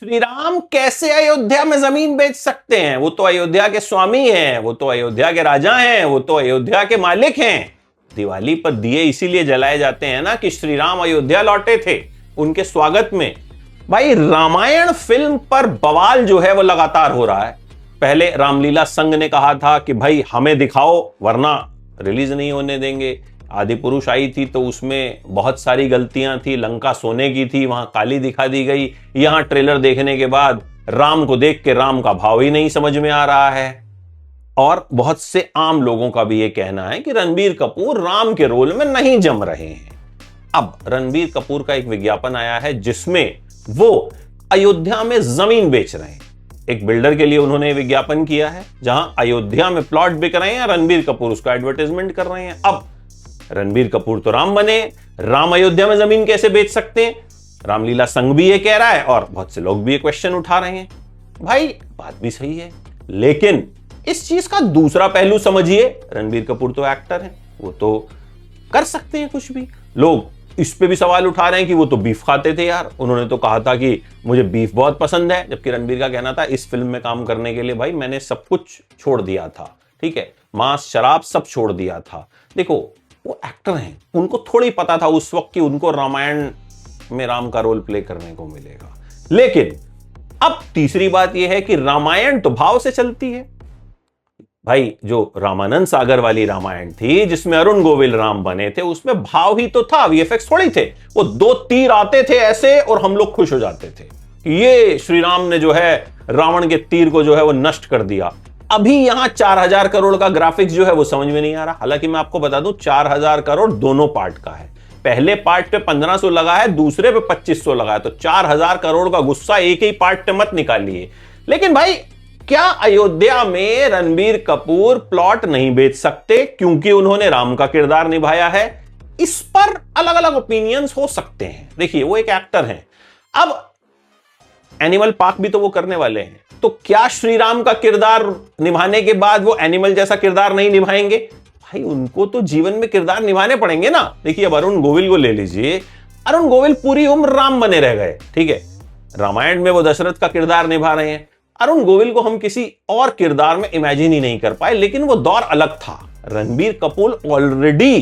श्री राम कैसे अयोध्या में जमीन बेच सकते हैं? वो तो अयोध्या के स्वामी हैं, वो तो अयोध्या के राजा हैं, वो तो अयोध्या के मालिक हैं। दिवाली पर दिए इसीलिए जलाए जाते हैं ना कि श्री राम अयोध्या लौटे थे, उनके स्वागत में। भाई रामायण फिल्म पर बवाल जो है वो लगातार हो रहा है। पहले रामलीला संघ ने कहा था कि भाई हमें दिखाओ वरना रिलीज नहीं होने देंगे। आदि पुरुष आई थी तो उसमें बहुत सारी गलतियां थी, लंका सोने की थी, वहां काली दिखा दी गई। यहां ट्रेलर देखने के बाद राम को देख के राम का भाव ही नहीं समझ में आ रहा है। और बहुत से आम लोगों का भी यह कहना है कि रणबीर कपूर राम के रोल में नहीं जम रहे हैं। अब रणबीर कपूर का एक विज्ञापन आया है जिसमें वो अयोध्या में जमीन बेच रहे हैं। एक बिल्डर के लिए उन्होंने विज्ञापन किया है जहां अयोध्या में प्लॉट बिक रहे हैं, रणबीर कपूर उसका एडवर्टाइजमेंट कर रहे हैं। अब रणबीर कपूर तो राम बने, राम अयोध्या में जमीन कैसे बेच सकते हैं? रामलीला संघ भी ये कह रहा है और बहुत से लोग भी ये क्वेश्चन उठा रहे हैं। भाई बात भी सही है, लेकिन इस चीज का दूसरा पहलू समझिए। रणबीर कपूर तो एक्टर हैं, वो तो कर सकते हैं कुछ भी। लोग इस पे भी सवाल उठा रहे हैं कि वो तो बीफ खाते थे यार, उन्होंने तो कहा था कि मुझे बीफ बहुत पसंद है, जबकि रणबीर का कहना था इस फिल्म में काम करने के लिए भाई मैंने सब कुछ छोड़ दिया था। ठीक है, मांस शराब सब छोड़ दिया था। देखो वो एक्टर हैं, उनको थोड़ी पता था उस वक्त कि उनको रामायण में राम का रोल प्ले करने को मिलेगा। लेकिन अब तीसरी बात यह है कि रामायण तो भाव से चलती है। भाई जो रामानंद सागर वाली रामायण थी जिसमें अरुण गोविल राम बने थे, उसमें भाव ही तो था, वीएफएक्स थोड़ी थे। वो दो तीर आते थे ऐसे और हम लोग खुश हो जाते थे कि ये श्री राम ने जो है रावण के तीर को जो है वो नष्ट कर दिया। अभी यहां 4000 करोड़ का ग्राफिक्स जो है वो समझ में नहीं आ रहा। हालांकि मैं आपको बता दूं 4000 करोड़ दोनों पार्ट का है। पहले पार्ट पे 1500 लगा है, दूसरे पे 2500 लगा है, तो 4000 करोड़ का गुस्सा एक ही पार्ट पे मत निकालिए। लेकिन भाई क्या अयोध्या में रणबीर कपूर प्लॉट नहीं बेच सकते क्योंकि उन्होंने राम का किरदार निभाया है? इस पर अलग अलग ओपिनियंस हो सकते हैं। देखिए वो एक एक्टर हैं, अब एनिमल पार्क भी तो वो करने वाले हैं, तो क्या श्री राम का किरदार निभाने के बाद वो एनिमल जैसा किरदार नहीं निभाएंगे? भाई उनको तो जीवन में किरदार निभाने पड़ेंगे ना। देखिए अब अरुण गोविल को ले लीजिए, अरुण गोविल पूरी उम्र राम बने रह गए। ठीक है, रामायण में वो दशरथ का किरदार निभा रहे हैं। अरुण गोविल को हम किसी और किरदार में इमेजिन ही नहीं कर पाए, लेकिन वो दौर अलग था। रणबीर कपूर ऑलरेडी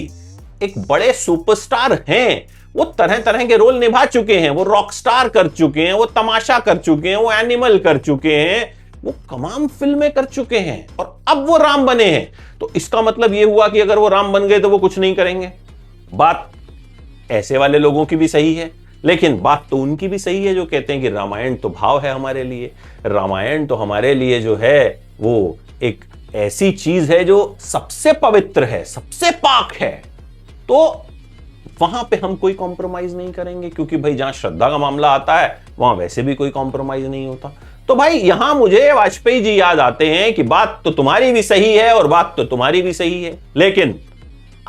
एक बड़े सुपरस्टार हैं, वो तरह तरह के रोल निभा चुके हैं, वो रॉक स्टार कर चुके हैं, वो तमाशा कर चुके हैं, वो एनिमल कर चुके हैं, वो तमाम फिल्में कर चुके हैं और अब वो राम बने हैं। तो इसका मतलब ये हुआ कि अगर वो राम बन गए तो वो कुछ नहीं करेंगे। बात ऐसे वाले लोगों की भी सही है, लेकिन बात तो उनकी भी सही है जो कहते हैं कि रामायण तो भाव है हमारे लिए। रामायण तो हमारे लिए जो है वो एक ऐसी चीज है जो सबसे पवित्र है, सबसे पाक है। तो वहां पे हम कोई कॉम्प्रोमाइज नहीं करेंगे, क्योंकि भाई जहां श्रद्धा का मामला आता है वहां वैसे भी कोई कॉम्प्रोमाइज नहीं होता। तो भाई यहां मुझे वाजपेयी जी याद आते हैं कि बात तो तुम्हारी भी सही है और बात तो तुम्हारी भी सही है, लेकिन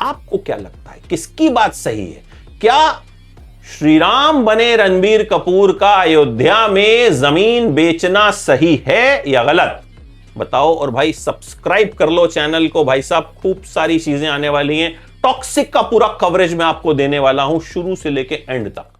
आपको क्या लगता है किसकी बात सही है? क्या श्री राम बने रणबीर कपूर का अयोध्या में जमीन बेचना सही है या गलत? बताओ। और भाई सब्सक्राइब कर लो चैनल को, भाई साहब खूब सारी चीजें आने वाली हैं। टॉक्सिक का पूरा कवरेज मैं आपको देने वाला हूं शुरू से लेके एंड तक।